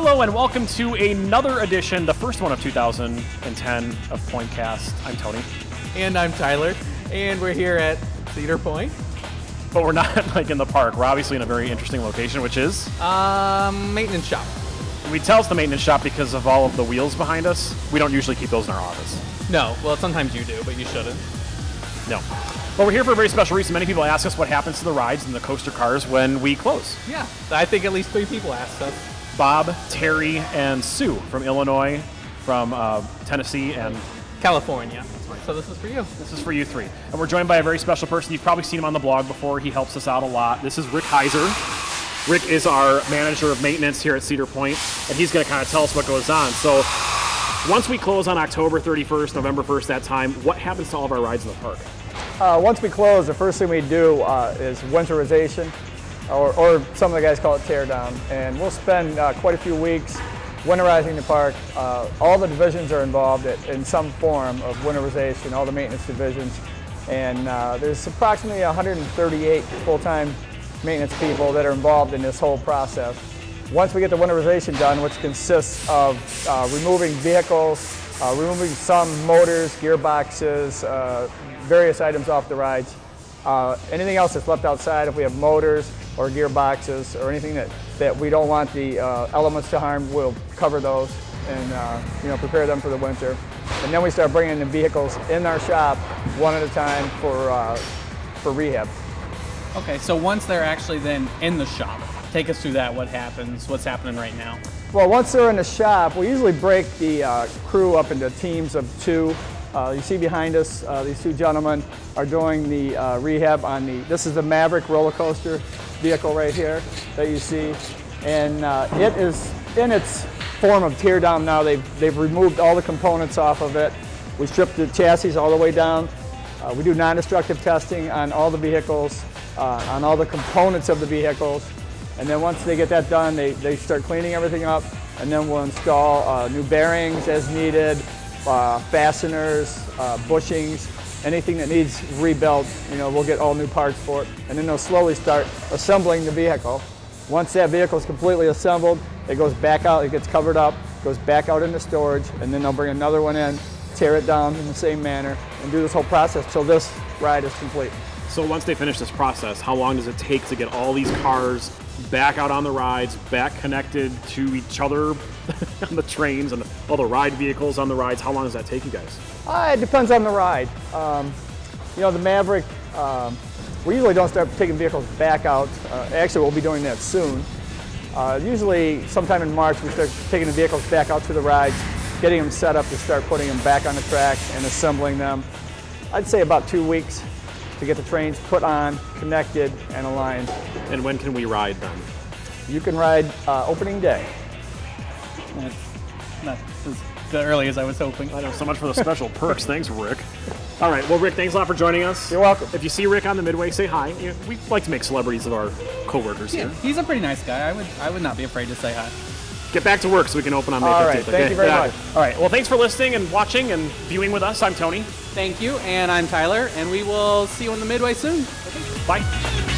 Hello and welcome to another edition, the first one of 2010 of PointCast. I'm Tony. And I'm Tyler. And we're here at Cedar Point. But we're not like in the park. We're obviously in a very interesting location, which is? Maintenance shop. We tell it's the maintenance shop because of all of the wheels behind us. We don't usually keep those in our office. No, well sometimes you do, but you shouldn't. No. But we're here for a very special reason. Many people ask us what happens to the rides and the coaster cars when we close. Yeah, I think at least 3 people asked us. Bob, Terry, and Sue from Illinois, from Tennessee, and California. So this is for you. This is for you three. And we're joined by a very special person. You've probably seen him on the blog before. He helps us out a lot. This is Rick Heiser. Rick is our manager of maintenance here at Cedar Point, and he's going to kind of tell us what goes on. So once we close on October 31st, November 1st, that time, what happens to all of our rides in the park? Once we close, the first thing we do is winterization, or some of the guys call it tear down. And we'll spend quite a few weeks winterizing the park. All the divisions are involved in some form of winterization, all the maintenance divisions. And there's approximately 138 full-time maintenance people that are involved in this whole process. Once we get the winterization done, which consists of removing vehicles, removing some motors, gearboxes, various items off the rides. Anything else that's left outside, if we have motors or gearboxes or anything that we don't want the elements to harm, we'll cover those and prepare them for the winter. And then we start bringing the vehicles in our shop one at a time for rehab. Okay, so once they're actually then in the shop, take us through that. What happens? What's happening right now? Well, once they're in the shop, we usually break the crew up into teams of 2. You see behind us, these 2 gentlemen are doing the rehab on this is the Maverick roller coaster vehicle right here that you see. And it is in its form of tear down now. They've removed all the components off of it. We stripped the chassis all the way down. We do non-destructive testing on all the vehicles, on all the components of the vehicles. And then once they get that done, they start cleaning everything up, and then we'll install new bearings as needed, fasteners, bushings, anything that needs rebuilt, we'll get all new parts for it. And then they'll slowly start assembling the vehicle. Once that vehicle is completely assembled, it goes back out, it gets covered up, goes back out into storage, and then they'll bring another one in, tear it down in the same manner, and do this whole process till this ride is complete. So once they finish this process, how long does it take to get all these cars back out on the rides, back connected to each other on the trains and all the ride vehicles on the rides? How long does that take you guys? It depends on the ride. The Maverick, we usually don't start taking vehicles back out. Actually, we'll be doing that soon. Usually sometime in March, we start taking the vehicles back out to the rides, getting them set up to start putting them back on the track and assembling them. I'd say about 2 weeks to get the trains put on, connected, and aligned. And when can we ride them? You can ride opening day. That's not as early as I was hoping. I know, so much for the special perks. Thanks, Rick. All right, well, Rick, thanks a lot for joining us. You're welcome. If you see Rick on the Midway, say hi. We like to make celebrities of our coworkers here. He's a pretty nice guy. I would not be afraid to say hi. Get back to work so we can open on May 15th. All right, thank you very much. All right, well, thanks for listening and watching and viewing with us. I'm Tony. Thank you, and I'm Tyler, and we will see you on the Midway soon. Bye.